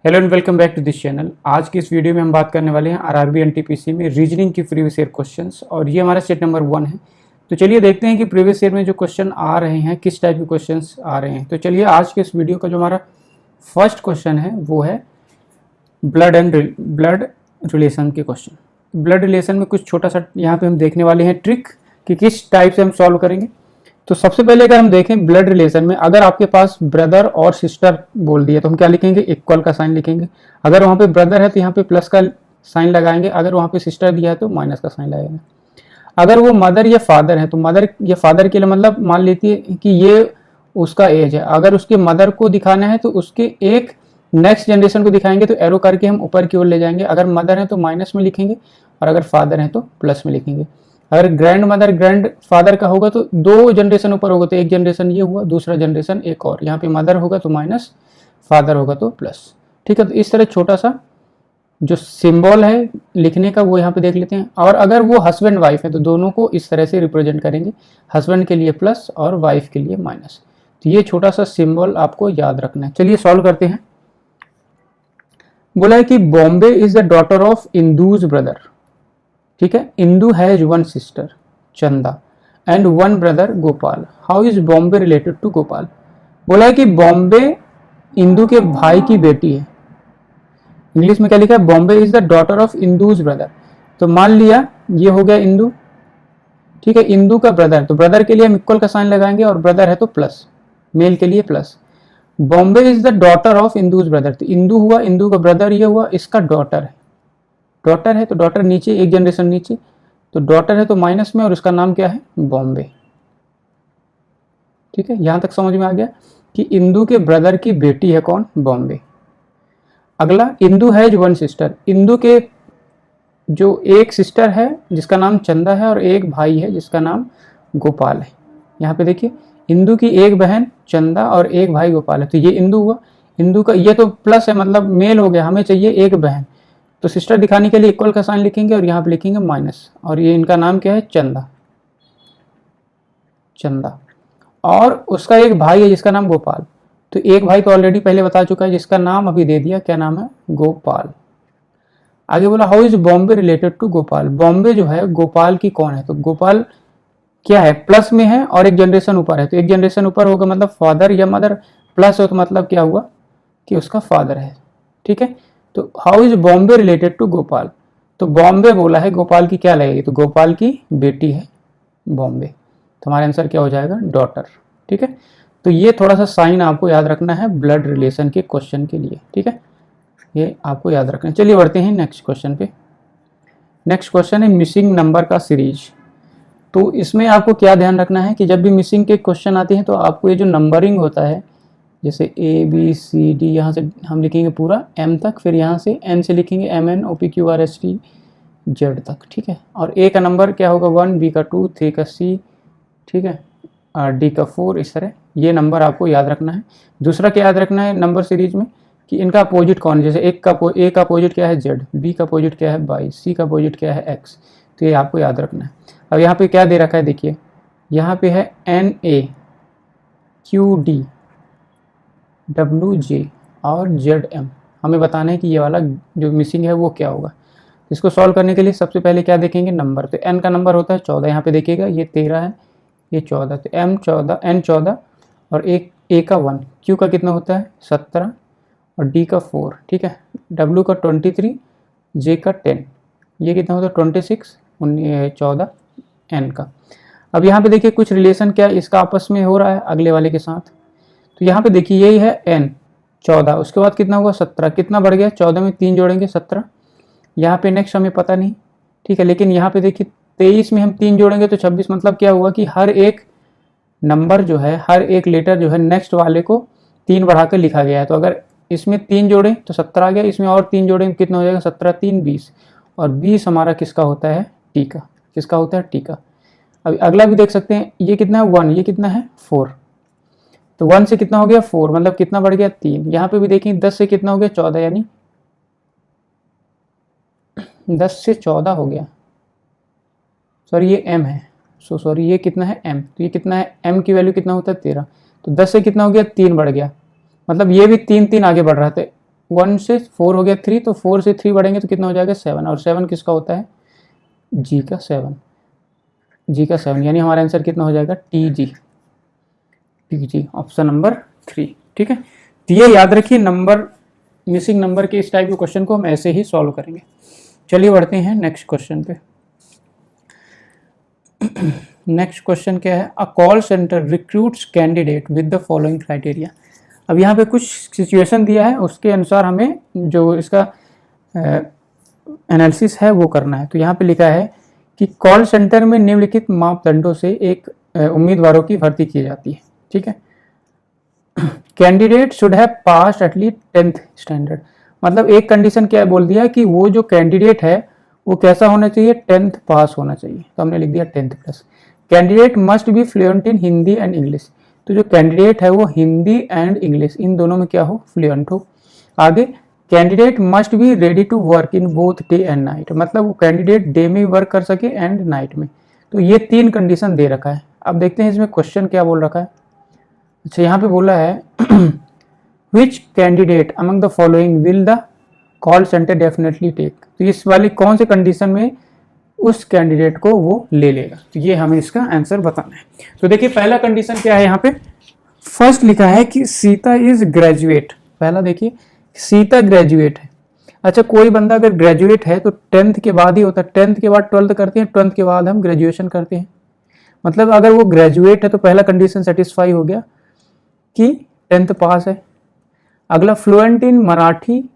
Hello and welcome back to this channel. आज की इस वीडियो में हम बात करने वाले हैं आरआरबी एनटीपीसी में रीजनिंग की प्रीवियस ईयर क्वेश्चंस, और ये हमारा सेट नंबर 1 है। तो चलिए देखते हैं कि प्रीवियस ईयर में जो क्वेश्चन आ रहे हैं किस टाइप के क्वेश्चंस आ रहे हैं। तो चलिए आज के इस वीडियो का जो हमारा फर्स्ट क्वेश्चन है वो है ब्लड रिलेशन के क्वेश्चन। ब्लड रिलेशन में कुछ छोटा सा यहाँ पे हम देखने वाले हैं ट्रिक कि किस टाइप से हम सॉल्व करेंगे। तो सबसे पहले अगर हम देखें ब्लड रिलेशन में, अगर आपके पास ब्रदर और सिस्टर बोल दिया तो हम क्या लिखेंगे, इक्वल का साइन लिखेंगे। अगर वहाँ पे ब्रदर है तो यहाँ पे प्लस का साइन लगाएंगे, अगर वहाँ पे सिस्टर दिया है तो माइनस का साइन लगाएंगे। अगर वो मदर या फादर है तो मदर या फादर के लिए मतलब मान लेती है कि ये उसका एज है, अगर उसके मदर को दिखाना है तो उसके एक नेक्स्ट जनरेशन को दिखाएंगे तो एरो करके हम ऊपर की ओर ले जाएंगे। अगर मदर है तो माइनस में लिखेंगे और अगर फादर है तो प्लस में लिखेंगे। अगर ग्रैंड मदर ग्रैंड फादर का होगा तो दो जनरेशन ऊपर होगा तो एक जनरेशन ये हुआ, दूसरा जनरेशन एक और, यहाँ पे मदर होगा तो माइनस, फादर होगा तो प्लस। ठीक है, तो इस तरह छोटा सा जो सिंबल है लिखने का वो यहाँ पे देख लेते हैं। और अगर वो हस्बैंड वाइफ है तो दोनों को इस तरह से रिप्रेजेंट करेंगे, हस्बैंड के लिए प्लस और वाइफ के लिए माइनस। तो ये छोटा सा सिंबल आपको याद रखना है। चलिए सॉल्व करते हैं। बोला है कि Bombay is the daughter of Indu's brother. ठीक है, Indu has one sister Chanda and one brother Gopal. How is Bombay related to Gopal. बोला है कि बॉम्बे इंदू के भाई की बेटी है। इंग्लिश में क्या लिखा है, Bombay is the daughter of Indu's brother. तो मान लिया ये हो गया इंदू, ठीक है, इंदू का ब्रदर, तो ब्रदर के लिए हम इक्वल का साइन लगाएंगे और ब्रदर है तो प्लस, मेल के लिए plus. Bombay is the daughter of Indu's brother, तो इंदू हुआ, इंदू का ब्रदर ये हुआ, इसका डॉटर है। डॉटर है तो डॉटर नीचे, एक जनरेशन नीचे, तो डॉटर है तो माइनस में और उसका नाम क्या है, बॉम्बे। ठीक है, यहां तक समझ में आ गया कि इंदू के ब्रदर की बेटी है कौन, बॉम्बे। अगला, Indu has one sister. Indu के जो एक सिस्टर है जिसका नाम चंदा है और एक भाई है जिसका नाम गोपाल है। यहाँ पे देखिए, इंदू की एक बहन चंदा और एक भाई गोपाल है, तो ये इंदू हुआ। इंदू का ये तो प्लस है मतलब मेल हो गया, हमें चाहिए एक बहन, तो सिस्टर दिखाने के लिए इक्वल का साइन लिखेंगे और यहाँ पे लिखेंगे माइनस, और ये इनका नाम क्या है, चंदा। चंदा और उसका एक भाई है जिसका नाम गोपाल, तो एक भाई तो ऑलरेडी पहले बता चुका है जिसका नाम अभी दे दिया, क्या नाम है, गोपाल। आगे बोला how is Bombay related to Gopal. Bombay जो है गोपाल की कौन है, तो गोपाल क्या है, प्लस में है और एक जनरेशन ऊपर है, तो एक जनरेशन ऊपर होगा मतलब फादर या मदर, प्लस हो तो मतलब क्या हुआ कि उसका फादर है। ठीक है, तो how is Bombay related to Gopal. तो बॉम्बे बोला है, गोपाल की क्या लगेगी, तो गोपाल की बेटी है बॉम्बे, तो हमारा आंसर क्या हो जाएगा, डॉटर। ठीक है, तो ये थोड़ा सा साइन आपको याद रखना है ब्लड रिलेशन के क्वेश्चन के लिए। ठीक है, ये आपको याद रखना है। चलिए बढ़ते हैं नेक्स्ट क्वेश्चन पे। नेक्स्ट क्वेश्चन है मिसिंग नंबर का सीरीज। तो इसमें आपको क्या ध्यान रखना है कि जब भी मिसिंग के क्वेश्चन आते हैं तो आपको ये जो नंबरिंग होता है, जैसे ए बी सी डी, यहाँ से हम लिखेंगे पूरा एम तक, फिर यहाँ से एन से लिखेंगे M N O P Q R S T Z तक। ठीक है, और ए का नंबर क्या होगा 1, बी का 2, सी का सी, ठीक है, और डी का 4, इस तरह ये नंबर आपको याद रखना है। दूसरा क्या याद रखना है नंबर सीरीज में कि इनका अपोजिट कौन है, जैसे ए का अपोजिट क्या है जेड, बी का अपोजिट क्या है वाई, सी का अपोजिट क्या है एक्स, तो ये आपको याद रखना है। अब यहाँ पे क्या दे रखा है, देखिए यहाँ पे है N A Q D W J और जेड एम, हमें बताना है कि ये वाला जो मिसिंग है वो क्या होगा। इसको सॉल्व करने के लिए सबसे पहले क्या देखेंगे, नंबर। तो एन का नंबर होता है 14, यहाँ पे देखिएगा ये 13 है, ये 14, तो एम 14, एन 14 और एक ए का 1, क्यू का कितना होता है 17 और डी का 4, ठीक है, डब्ल्यू का 23, जे का 10, ये कितना होता है 26, 14 एन का। अब यहाँ पे देखिए कुछ रिलेशन क्या इसका आपस में हो रहा है अगले वाले के साथ। तो यहाँ पे देखिए यही है एन 14, उसके बाद कितना हुआ 17, कितना बढ़ गया 14 में 3 जोड़ेंगे 17, यहाँ पे नेक्स्ट हमें पता नहीं। ठीक है, लेकिन यहाँ पे देखिए 23 में हम 3 जोड़ेंगे तो 26, मतलब क्या हुआ कि हर एक नंबर जो है, हर एक लेटर जो है नेक्स्ट वाले को 3 बढ़ा कर लिखा गया है। तो अगर इसमें 3 जोड़ें तो 17 आ गया, इसमें और 3 जोड़ें कितना हो जाएगा 17 3 20, और 20 हमारा किसका होता है, टी का। किसका होता है, टी का। अब अगला भी देख सकते हैं, ये कितना है 1, ये कितना है 4, तो 1 से कितना हो गया 4, मतलब कितना बढ़ गया 3। यहाँ पे भी देखें 10 से कितना हो गया 14, यानी 10 से 14 हो गया, सॉरी ये m है, सॉरी ये कितना है m, तो ये कितना है m की वैल्यू कितना होता है 13, तो 10 से कितना हो गया 3 बढ़ गया, मतलब ये भी 3 3 आगे बढ़ रहा था, 1 से 4 हो गया 3, तो 4 से 3 बढ़ेंगे तो कितना हो जाएगा 7, और 7 किसका होता है जी का 7, जी का 7, यानी हमारा आंसर कितना हो जाएगा टी जी, ऑप्शन नंबर 3। ठीक है, तो ये याद रखिए, नंबर मिसिंग नंबर के इस टाइप के क्वेश्चन को हम ऐसे ही सॉल्व करेंगे। चलिए बढ़ते हैं नेक्स्ट क्वेश्चन पे। नेक्स्ट क्वेश्चन क्या है, a call centre recruits candidate with the following criteria. अब यहाँ पे कुछ सिचुएशन दिया है, उसके अनुसार हमें जो इसका एनालिसिस है वो करना है। तो यहाँ पे लिखा है कि कॉल सेंटर में निम्नलिखित मापदंडों से एक उम्मीदवारों की भर्ती की जाती है। ठीक है, candidate should have passed at least 10th standard, मतलब एक कंडीशन क्या बोल दिया कि वो जो कैंडिडेट है वो कैसा होना चाहिए 10th पास होना चाहिए, तो हमने लिख दिया 10th plus. Candidate must be fluent in Hindi and English, तो जो कैंडिडेट है वो हिंदी एंड इंग्लिश इन दोनों में क्या हो फ्लुएंट हो। आगे candidate must be ready to work in both day and night, मतलब वो कैंडिडेट डे में वर्क कर सके एंड नाइट में। तो ये 3 कंडीशन दे रखा है। अब देखते हैं इसमें क्वेश्चन क्या बोल रखा है। अच्छा, यहाँ पे बोला है which candidate among the following will the call centre definitely take, तो इस वाली कौन से कंडीशन में उस कैंडिडेट को वो ले लेगा, तो ये हमें इसका आंसर बताना है। तो देखिए पहला कंडीशन क्या है, यहाँ पे फर्स्ट लिखा है कि सीता इज ग्रेजुएट। पहला देखिए सीता ग्रेजुएट है। अच्छा, कोई बंदा अगर ग्रेजुएट है तो 10th के बाद ही होता है, 10th के बाद 12th करते हैं, 12th के बाद हम ग्रेजुएशन करते हैं। मतलब अगर वो ग्रेजुएट है तो पहला कंडीशन सेटिस्फाई हो गया कि 10th पास है। अगला fluent in Marathi,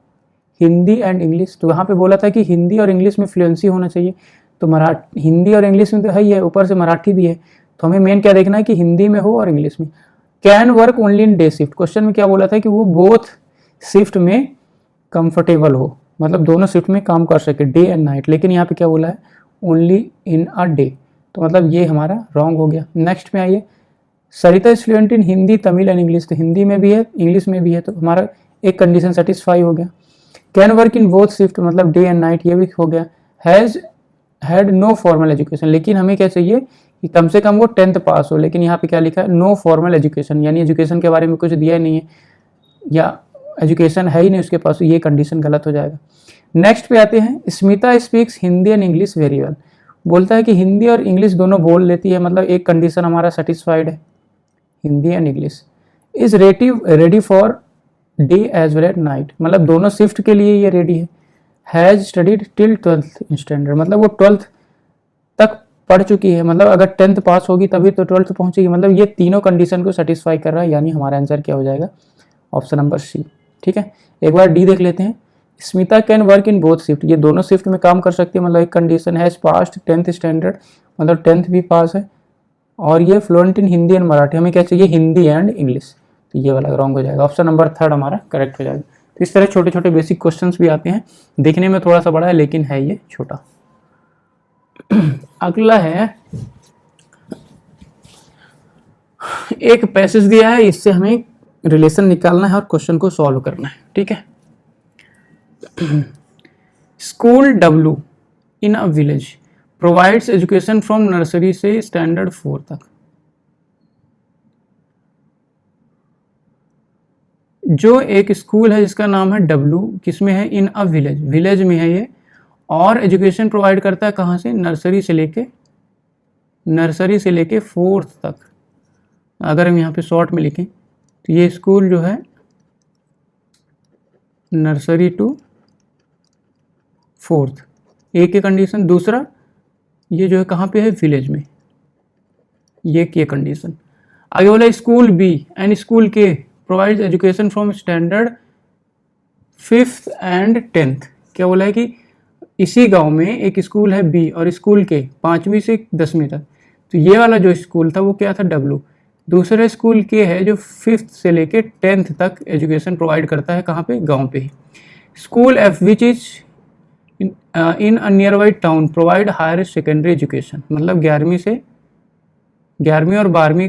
Hindi and English, तो यहाँ पे बोला था कि हिंदी और इंग्लिश में फ्लुएंसी होना चाहिए, तो हिंदी और इंग्लिश में तो है ही है, ऊपर से मराठी भी है, तो हमें मेन क्या देखना है कि हिंदी में हो और इंग्लिश में। Can work only in day shift, question में क्या बोला था कि वो बोथ शिफ्ट में कंफर्टेबल हो, मतलब दोनों शिफ्ट में काम कर सके डे एंड नाइट, लेकिन यहाँ पे क्या बोला है ओनली इन अ डे, तो मतलब ये हमारा रॉन्ग हो गया। नेक्स्ट में आइए, Sarita is fluent in Hindi Tamil and English, तो हिंदी में भी है इंग्लिश में भी है, तो हमारा एक कंडीशन सेटिस्फाई हो गया। Can work in both shift, मतलब डे एंड नाइट, ये भी हो गया। Has had no formal education, लेकिन हमें क्या चाहिए कि कम से कम वो 10th पास हो, लेकिन यहाँ पे क्या लिखा है नो फॉर्मल एजुकेशन, यानी एजुकेशन के बारे में कुछ दिया ही नहीं है या एजुकेशन है ही नहीं उसके पास, ये कंडीशन गलत हो जाएगा। नेक्स्ट पे आते हैं, Smita speaks Hindi and English very well, बोलता है कि हिंदी और इंग्लिश दोनों बोल लेती है, मतलब एक कंडीशन हमारा सेटिस्फाइड है Hindi and English. Is ready for day as well as night, मतलब दोनों शिफ्ट के लिए ये रेडी है। Has studied till 12th standard, मतलब वो 12th तक पढ़ चुकी है, मतलब अगर 10th पास होगी तभी तो 12th पहुंचेगी, मतलब ये तीनों कंडीशन को सेटिस्फाई कर रहा है, यानी हमारा आंसर क्या हो जाएगा ऑप्शन नंबर सी। ठीक है, एक बार डी देख लेते हैं। Smita can work in both shift, ये दोनों शिफ्ट में काम कर सकती है, मतलब एक condition has passed 10th standard, मतलब 10th भी पास है, और ये fluent in Hindi and Marathi, हमें क्या चाहिए हिंदी एंड इंग्लिश, तो ये वाला रॉन्ग हो जाएगा, ऑप्शन नंबर 3 हमारा करेक्ट हो जाएगा। तो इस तरह छोटे छोटे बेसिक क्वेश्चंस भी आते हैं, देखने में थोड़ा सा बड़ा है लेकिन है ये छोटा। अगला है, एक पैसेज दिया है, इससे हमें रिलेशन निकालना है और क्वेश्चन को सॉल्व करना है। ठीक है, school W in a village provides education from nursery से स्टैंडर्ड 4 तक। जो एक स्कूल है जिसका नाम है W, किसमें है इन अ विलेज, विलेज में है ये, और एजुकेशन प्रोवाइड करता है कहाँ से नर्सरी से लेके 4th तक। अगर हम यहाँ पे शॉर्ट में लिखें तो ये स्कूल जो है नर्सरी टू 4th, एक ही कंडीशन। दूसरा ये जो है कहाँ पे है विलेज में, ये कंडीशन। आगे बोला school B and school K provides education from standard 5th and 10th। क्या बोला है कि इसी गांव में एक स्कूल है B और स्कूल K 5वीं से 10वीं तक, तो ये वाला जो स्कूल था वो क्या था W। दूसरा स्कूल K है जो 5th से लेके 10th तक एजुकेशन प्रोवाइड करता है, कहाँ पे गांव पे ही। School F which is in a nearby town provide higher secondary education, मतलब 11वीं और 12वीं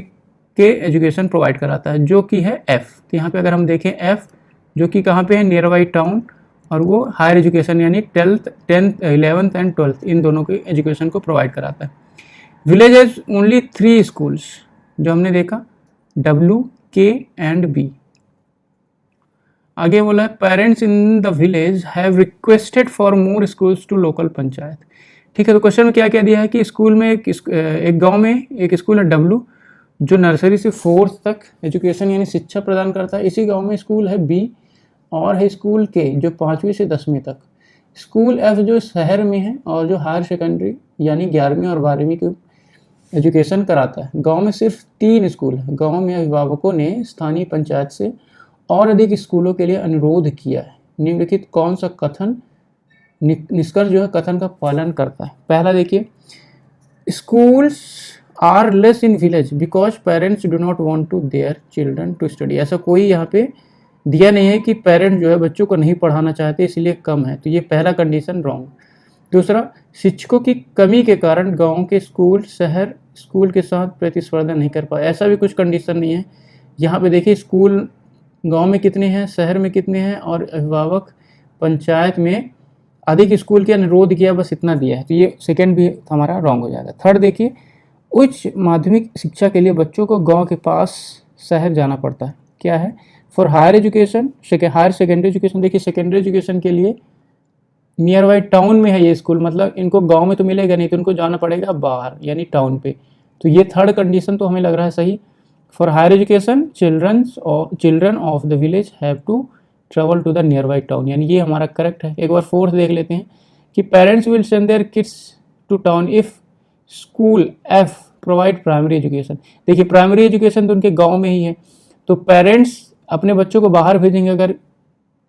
के एजुकेशन प्रोवाइड कराता है, जो कि है F। तो यहाँ पे अगर हम देखें F जो कि कहाँ पे है नियर बाई टाउन, और वो हायर एजुकेशन यानी 10th 11th एंड 12th इन दोनों के एजुकेशन को प्रोवाइड कराता है। विलेज हैज ओनली 3 स्कूल्स, जो हमने देखा W, K एंड B। आगे बोला है parents in the village have requested for more schools to local panchayat. ठीक है, तो क्वेश्चन में क्या क्या दिया है कि स्कूल में एक गांव में एक स्कूल है डब्लू जो नर्सरी से 4th तक एजुकेशन यानी शिक्षा प्रदान करता है। इसी गांव में स्कूल है बी और है स्कूल के जो 5वीं से 10वीं तक। स्कूल एफ जो शहर में है और जो हायर सेकेंडरी यानी 11वीं और 12वीं की एजुकेशन कराता है। गांव में सिर्फ 3 स्कूल है। गांव में अभिभावकों ने स्थानीय पंचायत से और अधिक स्कूलों के लिए अनुरोध किया है। निम्नलिखित कौन सा कथन निष्कर्ष जो है कथन का पालन करता है? पहला देखिए, schools are less in village because parents do not want to their children to study. ऐसा कोई यहाँ पे दिया नहीं है कि पेरेंट्स जो है बच्चों को नहीं पढ़ाना चाहते इसलिए कम है, तो ये पहला कंडीशन रॉन्ग। दूसरा, शिक्षकों की कमी के कारण गांव के स्कूल शहर स्कूल के साथ प्रतिस्पर्धा नहीं कर पाए। ऐसा भी कुछ कंडीशन नहीं है। यहाँ पे देखिए स्कूल गांव में कितने हैं, शहर में कितने हैं और अभिभावक पंचायत में अधिक स्कूल के अनुरोध किया, बस इतना दिया है, तो ये सेकेंड भी हमारा रॉन्ग हो जाएगा। थर्ड देखिए, उच्च माध्यमिक शिक्षा के लिए बच्चों को गांव के पास शहर जाना पड़ता है। क्या है? For higher education higher secondary education. देखिए सेकेंडरी एजुकेशन के लिए नियर बाई टाउन में है ये स्कूल, मतलब इनको गांव में तो मिलेगा नहीं, तो इनको जाना पड़ेगा बाहर यानी टाउन पे। तो ये थर्ड कंडीशन तो हमें लग रहा है सही। For higher education children of the village have to travel to the nearby town, यानी ये हमारा करेक्ट है। एक बार फोर्थ देख लेते हैं कि parents will send their kids to town if school एफ प्रोवाइड प्राइमरी एजुकेशन। देखिए प्राइमरी एजुकेशन तो उनके गांव में ही है, तो पेरेंट्स अपने बच्चों को बाहर भेजेंगे अगर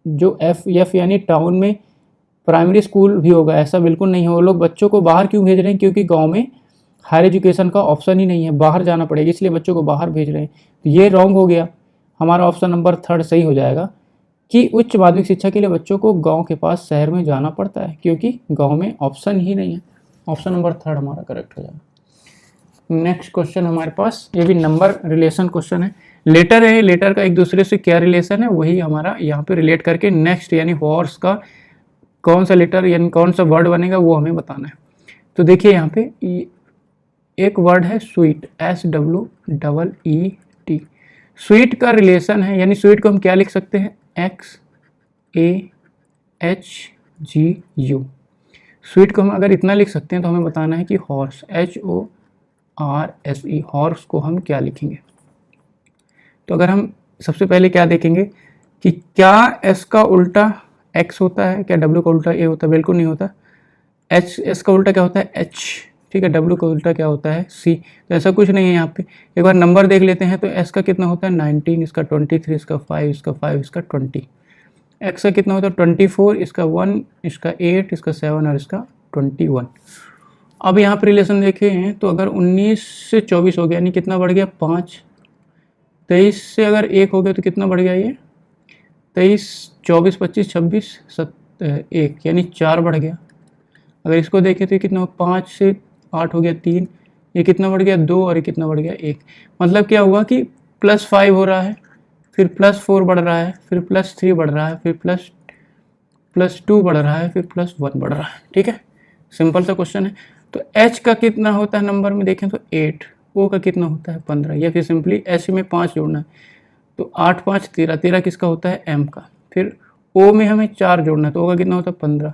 जो एफ यानी टाउन में प्राइमरी स्कूल भी होगा, ऐसा बिल्कुल नहीं है। वो लोग बच्चों को बाहर क्यों भेज रहे हैं? क्योंकि गांव में हायर एजुकेशन का ऑप्शन ही नहीं है, बाहर जाना पड़ेगा, इसलिए बच्चों को बाहर भेज रहे हैं। तो ये रॉन्ग हो गया, हमारा ऑप्शन नंबर थर्ड सही हो जाएगा कि उच्च माध्यमिक शिक्षा के लिए बच्चों को गांव के पास शहर में जाना पड़ता है, क्योंकि गांव में ऑप्शन ही नहीं है। ऑप्शन नंबर थर्ड हमारा करेक्ट हो जाएगा। नेक्स्ट क्वेश्चन हमारे पास, ये भी नंबर रिलेशन क्वेश्चन है। लेटर है, लेटर का एक दूसरे से क्या रिलेशन है वही हमारा यहाँ पे रिलेट करके नेक्स्ट यानी हॉर्स का कौन सा लेटर यानी कौन सा वर्ड बनेगा वो हमें बताना है। तो देखिए यहाँ पे एक वर्ड है स्वीट, SWEET। स्वीट का रिलेशन है, यानी स्वीट को हम क्या लिख सकते हैं? XAHGU। स्वीट को हम अगर इतना लिख सकते हैं तो हमें बताना है कि हॉर्स HORSE, हॉर्स को हम क्या लिखेंगे। तो अगर हम सबसे पहले क्या देखेंगे कि क्या S का उल्टा X होता है, क्या W का उल्टा A होता है? बिल्कुल नहीं होता। S का उल्टा क्या होता है? H, ठीक है। W का उल्टा क्या होता है? C। तो ऐसा कुछ नहीं है यहाँ पे। एक बार नंबर देख लेते हैं। तो S का कितना होता है? 19, इसका 23, इसका 5, इसका 5, इसका 20। X का कितना होता है? 24, इसका 1, इसका 8, इसका 7 और इसका 21। अब यहाँ पर रिलेशन देखें तो अगर 19 से 24 हो गया यानी कितना बढ़ गया? 5। 23 से अगर 1 हो गया तो कितना बढ़ गया? ये 23, 24, 25, 26, 1 यानी 4 बढ़ गया। अगर इसको देखें तो ये कितना? 5 से 8 हो गया 3, ये कितना बढ़ गया? 2 और ये कितना बढ़ गया? 1। मतलब क्या हुआ कि +5 हो रहा है, फिर +4 बढ़ रहा है, फिर +3 बढ़ रहा है, फिर +2 बढ़ रहा है, फिर +1 बढ़ रहा है। ठीक है, सिंपल सा क्वेश्चन है। तो H का कितना होता है नंबर में देखें तो 8, O का कितना होता है? 15, या फिर सिंपली H में 5 जोड़ना है तो 8, 5, 13, 13 किसका होता है? M का। फिर O में हमें 4 जोड़ना है तो O का कितना होता है? 15,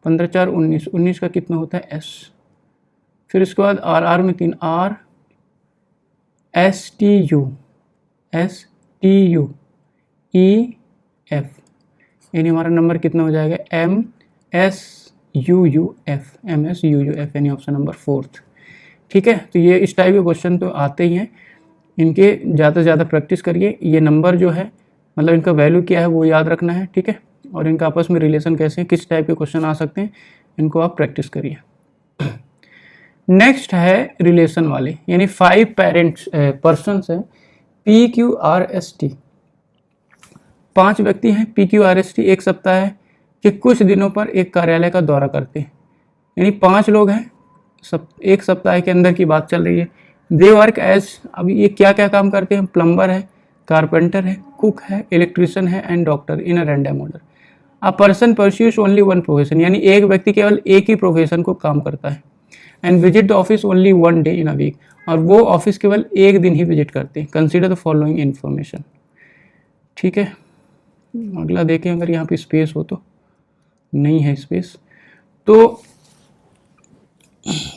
15 4 19, 19 का कितना होता है? S। फिर इसके बाद R में 3, R S T U E F, यानी हमारा नंबर कितना हो जाएगा? MSUUF, यानी ऑप्शन नंबर 4th। ठीक है, तो ये इस टाइप के क्वेश्चन तो आते ही हैं, इनके ज़्यादा से ज़्यादा प्रैक्टिस करिए। ये नंबर जो है मतलब इनका वैल्यू क्या है वो याद रखना है। ठीक है, और इनका आपस में रिलेशन कैसे हैं, किस टाइप के क्वेश्चन आ सकते हैं, इनको आप प्रैक्टिस करिए। नेक्स्ट है रिलेशन वाले, यानी 5 पर्सन्स हैं PQRST। 5 व्यक्ति हैं PQRST, एक सप्ताह के कुछ दिनों पर एक कार्यालय का दौरा करते हैं। यानी 5 लोग हैं, एक सप्ताह के अंदर की बात चल रही है। दे वर्क एज, अभी ये क्या क्या काम करते हैं? प्लम्बर है, कारपेंटर है, कुक है, इलेक्ट्रिशियन है and doctor in a random order. A person pursues only one profession, यानी एक व्यक्ति केवल एक ही प्रोफेशन को काम करता है। And visit the office only 1 day in a week, और वो ऑफिस केवल एक दिन ही विजिट करते हैं। Consider the following information. ठीक है, अगला देखें, अगर यहाँ पे स्पेस हो तो नहीं है स्पेस। तो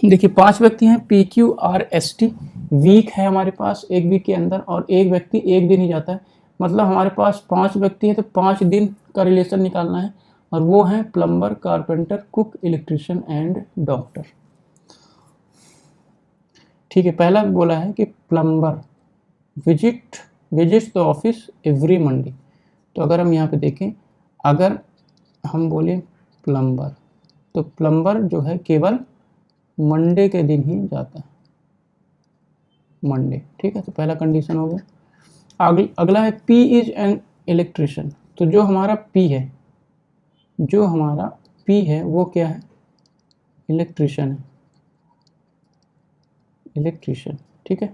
देखिए 5 व्यक्ति हैं, PQRST, वीक है हमारे पास एक वीक के अंदर, और एक व्यक्ति एक दिन ही जाता है। मतलब हमारे पास 5 व्यक्ति हैं तो 5 दिन का रिलेशन निकालना है, और वो हैं plumber, carpenter, cook, electrician and doctor. ठीक है, पहला बोला है कि plumber visits the office every Monday. तो अगर हम यहाँ पे देखें, अगर हम बोले प्लम्बर, तो प्लम्बर जो है केवल मंडे के दिन ही जाता है, मंडे। ठीक है, तो पहला कंडीशन हो गया। अगला है P इज एन इलेक्ट्रिशियन। तो जो हमारा P है वो क्या है? इलेक्ट्रिशियन है, इलेक्ट्रिशियन। ठीक है,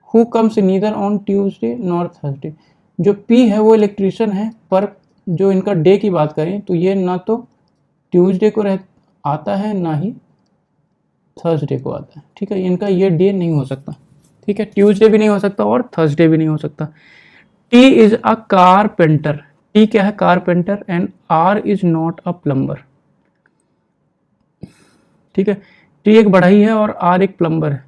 who comes neither on Tuesday nor Thursday. जो P है वो इलेक्ट्रिशियन है, पर जो इनका डे की बात करें तो ये ना तो ट्यूसडे को आता है ना ही थर्सडे को आता है। ठीक है, इनका ये डे नहीं हो सकता। ठीक है, ट्यूसडे भी नहीं हो सकता और थर्सडे भी नहीं हो सकता। T is a carpenter. T क्या है? Carpenter. And R is not a plumber. ठीक है, T एक बढ़ई है और R एक प्लम्बर है।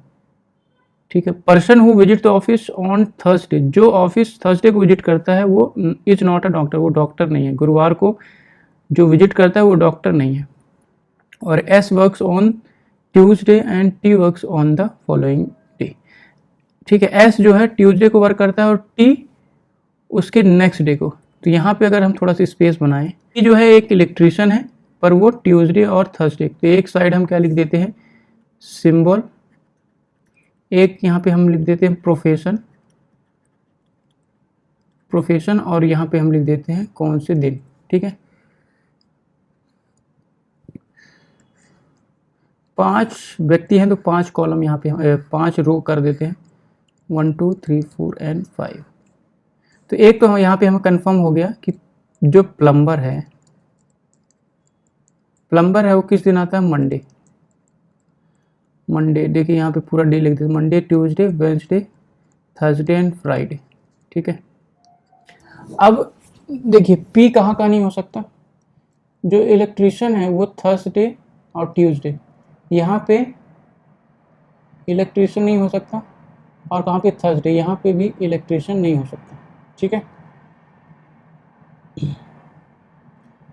ठीक है, person who visit the office on Thursday, जो ऑफिस थर्सडे को विजिट करता है वो इज नॉट अ डॉक्टर, वो डॉक्टर नहीं है। गुरुवार को जो विजिट करता है वो डॉक्टर नहीं है। और S works on Tuesday and T works on the following day. ठीक है, S जो है ट्यूसडे को वर्क करता है और T उसके नेक्स्ट डे को। तो यहाँ पे अगर हम थोड़ा सा स्पेस बनाएं, T जो है एक इलेक्ट्रिशियन है, पर वो ट्यूसडे और थर्सडे, तो एक साइड हम क्या लिख देते हैं? सिंबल। एक यहाँ पे हम लिख देते हैं प्रोफेशन, और यहाँ पे हम लिख देते हैं कौन से दिन। ठीक है, 5 व्यक्ति हैं तो 5 कॉलम यहाँ पे 5 रो कर देते हैं, 1 2 3 4 एंड 5। तो एक तो यहाँ पे हमें कंफर्म हो गया कि जो प्लम्बर है वो किस दिन आता है? मंडे। देखिए यहाँ पे पूरा डे लिख देते हैं, Monday, Tuesday, Wednesday, Thursday and Friday. ठीक है, अब देखिए P कहाँ का नहीं हो सकता? जो इलेक्ट्रिशियन है वो थर्सडे और ट्यूसडे, यहाँ पे इलेक्ट्रिशियन नहीं हो सकता। और कहाँ पे? थर्सडे, यहाँ पे भी इलेक्ट्रिशियन नहीं हो सकता। ठीक है,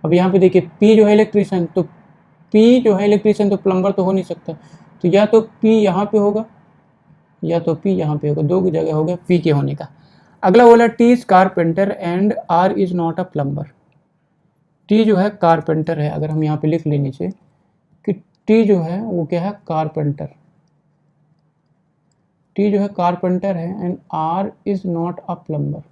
अब यहाँ पे देखिए P जो है इलेक्ट्रिशियन, तो P जो है इलेक्ट्रिशियन तो प्लम्बर तो हो नहीं सकता। तो या तो P यहाँ पे होगा या तो P यहाँ पे होगा, दो की जगह हो गया P के होने का। अगला बोला T is carpenter and R is not a plumber. T जो है कारपेंटर है, अगर हम यहाँ पे लिख लें नीचे कि T जो है वो क्या है? कारपेंटर। T जो है कारपेंटर है and R is not a plumber.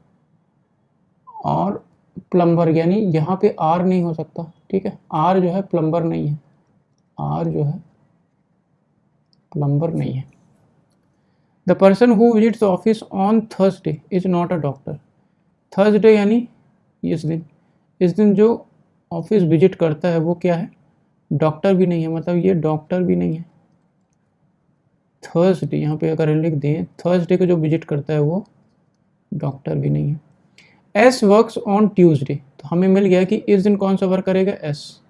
और प्लम्बर यानी यहाँ पे R नहीं हो सकता। ठीक है, R जो है प्लम्बर नहीं है, R जो है प्लम्बर नहीं है। The person who visits office on Thursday is not a doctor. Thursday यानी इस दिन जो ऑफिस विजिट करता है वो क्या है? डॉक्टर भी नहीं है, मतलब ये डॉक्टर भी नहीं है। थर्सडे यहाँ पे अगर लिख दें, थर्सडे को जो विजिट करता है वो डॉक्टर भी नहीं है। एस वर्क्स ऑन ट्यूसडे, तो हमें मिल गया कि इस दिन कौन सा वर्क करेगा? S.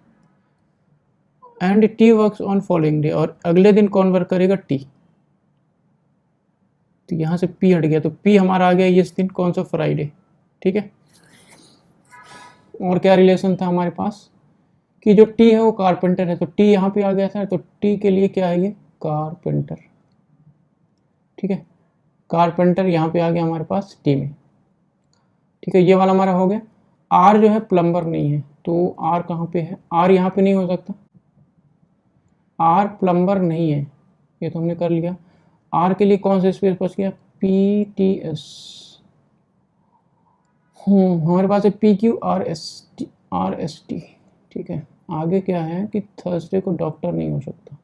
And T works on following day, और अगले दिन कौन वर्क करेगा? टी। तो यहाँ से पी हट गया, तो पी हमारा आ गया इस दिन कौन सा? फ्राइडे। ठीक है, और क्या रिलेशन था हमारे पास कि जो टी है वो कारपेंटर है, तो टी यहाँ पे आ गया था, तो टी के लिए क्या है? ये कारपेंटर। ठीक है, कारपेंटर यहाँ पे आ गया हमारे पास टी में। ठीक है, ये वाला हमारा हो गया। आर जो है प्लम्बर नहीं है, तो आर कहाँ पे है? आर यहाँ पे नहीं हो सकता, आर प्लम्बर नहीं है, ये तो हमने कर लिया। आर के लिए कौन सा स्पेस बच गया? P T S. हमारे पास है PQRST। ठीक है, आगे क्या है कि थर्सडे को डॉक्टर नहीं हो सकता।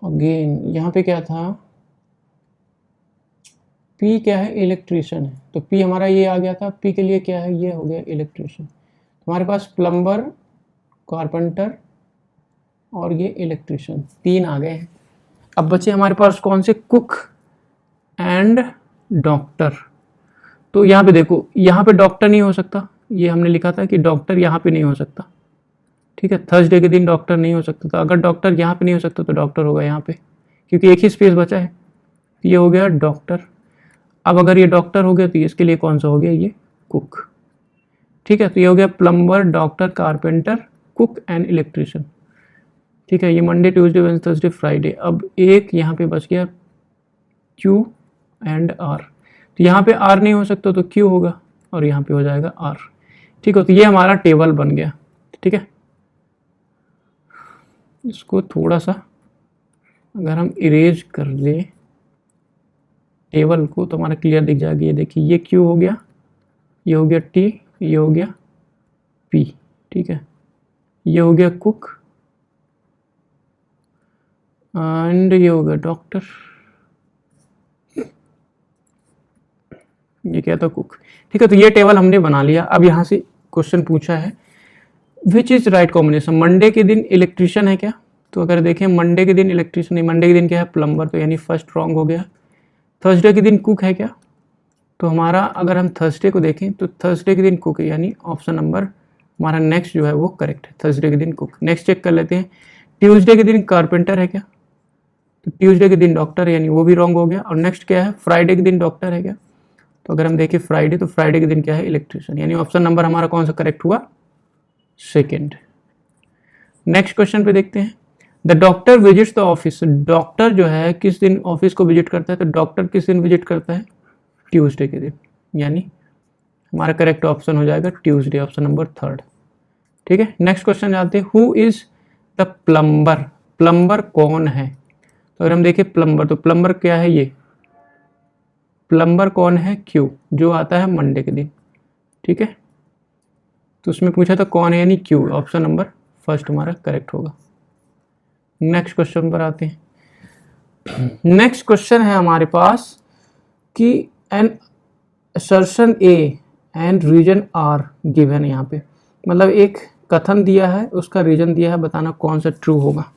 अगेन यहाँ पे क्या था? P क्या है? इलेक्ट्रिशियन है, तो P हमारा ये आ गया था। P के लिए क्या है? ये हो गया इलेक्ट्रिशियन। हमारे पास प्लम्बर, कारपेंटर और ये इलेक्ट्रिशियन 3 आ गए हैं। अब बचे हमारे पास कौन से? Cook and doctor. तो यहाँ पे देखो, यहाँ पे डॉक्टर नहीं हो सकता, ये हमने लिखा था कि डॉक्टर यहाँ पे नहीं हो सकता, ठीक है। थर्सडे के दिन डॉक्टर नहीं हो सकता, तो अगर डॉक्टर यहाँ पे नहीं हो सकता तो डॉक्टर होगा यहाँ पे, क्योंकि एक ही स्पेस बचा है। ये हो गया डॉक्टर। अब अगर ये डॉक्टर हो गया तो इसके लिए कौन सा हो गया, ये कुक, ठीक है। तो ये हो गया plumber, doctor, carpenter, cook and electrician, ठीक है। ये Monday, Tuesday, Wednesday, Thursday, Friday. अब एक यहाँ पे बच गया क्यू एंड आर, तो यहाँ पे आर नहीं हो सकता तो क्यू होगा, और यहाँ पे हो जाएगा आर, ठीक है। तो ये हमारा टेबल बन गया, ठीक है। इसको थोड़ा सा अगर हम इरेज कर दें टेबल को तो हमारा क्लियर दिख जाएगा। ये देखिए, ये क्यू हो गया, ये हो गया टी, ये हो गया पी, ठीक है। ये हो गया कुक एंड ये हो गया डॉक्टर, ये क्या था, कुक, ठीक है। तो ये टेबल हमने बना लिया। अब यहाँ से क्वेश्चन पूछा है which is right combination. Monday के दिन इलेक्ट्रिशियन है क्या, तो अगर देखें मंडे के दिन इलेक्ट्रिशियन नहीं, मंडे के दिन क्या है, प्लम्बर, तो यानी फर्स्ट रॉन्ग हो गया। थर्सडे के दिन कुक है क्या, तो हमारा अगर हम थर्सडे को देखें तो थर्सडे के दिन कुक है, यानी ऑप्शन नंबर हमारा नेक्स्ट जो है वो करेक्ट है, थर्सडे के दिन कुक। नेक्स्ट चेक कर लेते हैं, ट्यूसडे के दिन कारपेंटर है क्या, तो ट्यूसडे के दिन डॉक्टर है, यानी वो भी रॉन्ग हो गया। और नेक्स्ट क्या है, फ्राइडे के दिन डॉक्टर है क्या, तो अगर हम देखें फ्राइडे, तो फ्राइडे के दिन क्या है, इलेक्ट्रिशियन, यानी ऑप्शन नंबर हमारा कौन सा करेक्ट हुआ, सेकेंड। नेक्स्ट क्वेश्चन पे देखते हैं, the doctor visits the office. Doctor जो है किस दिन ऑफिस को विजिट करता है, तो डॉक्टर किस दिन विजिट करता है, ट्यूसडे के दिन, यानी हमारा करेक्ट ऑप्शन हो जाएगा ट्यूसडे, ऑप्शन नंबर थर्ड, ठीक है। नेक्स्ट क्वेश्चन जाते हैं, who is the plumber. Plumber कौन है, तो अगर हम देखें प्लम्बर, तो प्लम्बर क्या है, ये प्लम्बर कौन है, क्यू, जो आता है मंडे के दिन, ठीक है। तो उसमें पूछा था कौन है, यानी क्यू, ऑप्शन नंबर फर्स्ट हमारा करेक्ट होगा। नेक्स्ट क्वेश्चन पर आते हैं। नेक्स्ट क्वेश्चन है हमारे पास कि an assertion A and reason are given, यहाँ पे मतलब एक कथन दिया है, उसका रीजन दिया है, बताना कौन सा ट्रू होगा।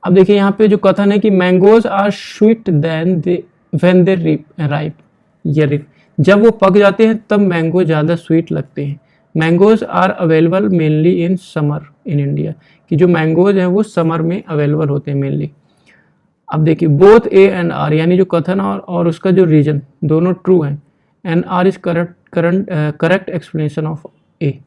अब देखिए यहाँ पे जो कथन है कि mangoes are sweet then they when they ripe, ये रिप, जब वो पक जाते हैं तब मैंगो ज़्यादा स्वीट लगते हैं। Mangoes are available mainly in summer in India, कि जो मैंगोज हैं वो समर में अवेलेबल होते हैं मेनली। अब देखिए बोथ ए एंड आर, यानी जो कथन और उसका जो रीजन दोनों ट्रू हैं, and R is correct explanation of A,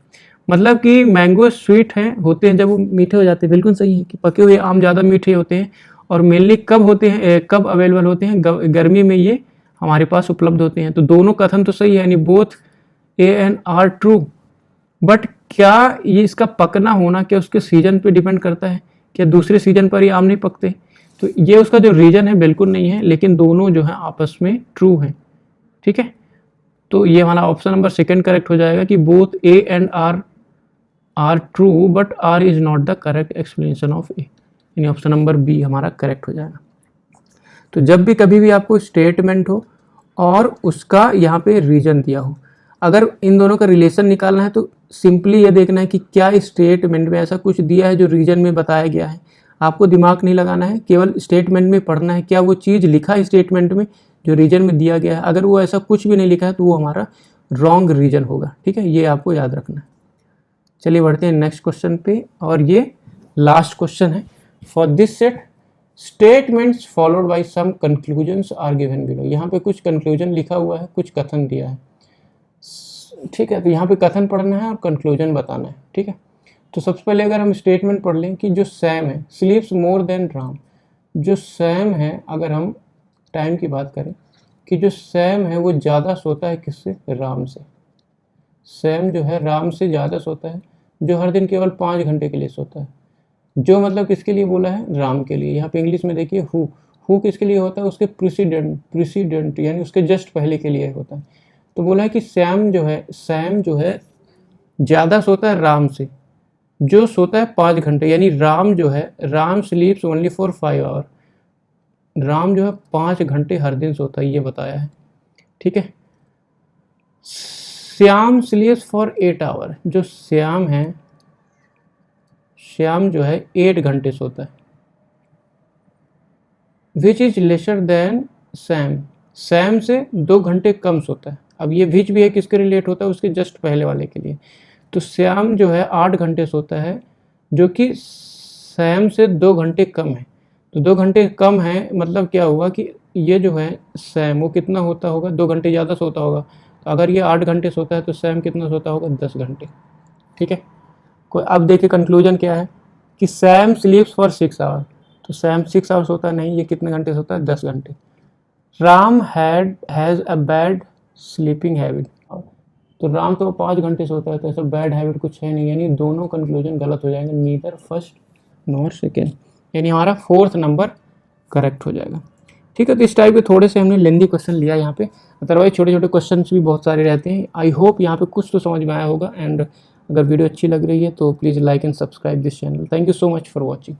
मतलब कि मैंगो स्वीट हैं होते हैं जब वो मीठे हो जाते हैं, बिल्कुल सही है कि पके हुए आम ज़्यादा मीठे होते हैं, और मेनली कब होते हैं, कब अवेलेबल होते हैं, गर्मी में ये हमारे पास उपलब्ध होते हैं। तो दोनों कथन तो सही है, यानी both A and R true. But क्या ये इसका पकना होना क्या उसके सीजन पे डिपेंड करता है, क्या दूसरे सीजन पर ही आम नहीं पकते, तो ये उसका जो रीजन है बिल्कुल नहीं है, लेकिन दोनों जो है आपस में ट्रू हैं, ठीक है। तो ये हमारा ऑप्शन नंबर सेकंड करेक्ट हो जाएगा कि both A and R true but R is not the correct explanation of A, यानी ऑप्शन नंबर बी हमारा करेक्ट हो जाएगा। तो जब भी कभी भी आपको स्टेटमेंट हो और उसका यहाँ पे रीजन दिया हो, अगर इन दोनों का रिलेशन निकालना है तो सिंपली ये देखना है कि क्या स्टेटमेंट में ऐसा कुछ दिया है जो रीजन में बताया गया है। आपको दिमाग नहीं लगाना है, केवल स्टेटमेंट में पढ़ना है, क्या वो चीज़ लिखा है स्टेटमेंट में जो रीजन में दिया गया है। अगर वो ऐसा कुछ भी नहीं लिखा है तो वो हमारा रॉन्ग रीजन होगा, ठीक है, ये आपको याद रखना है। चलिए बढ़ते हैं नेक्स्ट क्वेश्चन पे, और ये लास्ट क्वेश्चन है। For this set statements followed by some conclusions are given below. यहाँ पे कुछ कंक्लूजन लिखा हुआ है, कुछ कथन दिया है, ठीक है। तो यहाँ पे कथन पढ़ना है और कंक्लूजन बताना है, ठीक है। तो सबसे पहले अगर हम स्टेटमेंट पढ़ लें कि जो सैम है स्लीप्स मोर देन राम, जो सैम है, अगर हम टाइम की बात करें कि जो सैम है वो ज़्यादा सोता है किससे, राम से। सैम जो है राम से ज़्यादा सोता है, जो हर दिन केवल 5 घंटे के लिए सोता है। जो मतलब किसके लिए बोला है, राम के लिए। यहाँ पे इंग्लिश में देखिए हु किसके लिए होता है, उसके प्रेसिडेंट यानी उसके जस्ट पहले के लिए होता है। तो बोला है कि सैम जो है ज़्यादा सोता है राम से, जो सोता है 5 घंटे, यानी Ram sleeps only for 5 hour. Ram जो है 5 घंटे हर दिन सोता है, ये बताया है, ठीक है। श्याम स्लीप्स फॉर 8 आवर, जो श्याम जो है 8 घंटे सोता है। Which is lesser than Sam से 2 घंटे कम सोता है। अब ये विच भी है किसके रिलेट होता है, उसके जस्ट पहले वाले के लिए। तो श्याम जो है 8 घंटे सोता है, जो कि सैम से 2 घंटे कम है। तो 2 घंटे कम है मतलब क्या हुआ कि ये जो है सैम वो कितना होता होगा, 2 घंटे ज़्यादा सोता होगा। तो अगर ये 8 घंटे सोता है तो सैम कितना सोता होगा, 10 घंटे। ठीक है, कोई अब देखिए कंक्लूजन क्या है कि सैम स्लीप्स फॉर 6 आवर। तो सैम 6 आवर सोता नहीं, ये कितने घंटे सोता है, 10 घंटे। Ram has a bad sleeping habit. तो राम तो 5 घंटे सोता है, तो ऐसा बैड हैबिट कुछ है नहीं, यानी दोनों कंक्लूजन गलत हो जाएंगे, नीदर फर्स्ट नॉर सेकेंड, यानी हमारा 4th नंबर करेक्ट हो जाएगा। ठीक है, तो इस टाइप के थोड़े से हमने लेंदी क्वेश्चन लिया यहाँ पे, अदरवाइज छोटे छोटे क्वेश्चन भी बहुत सारे रहते हैं। आई होप यहाँ पे कुछ तो समझ में आया होगा। एंड अगर वीडियो अच्छी लग रही है तो please like and subscribe this channel. Thank you so much for watching.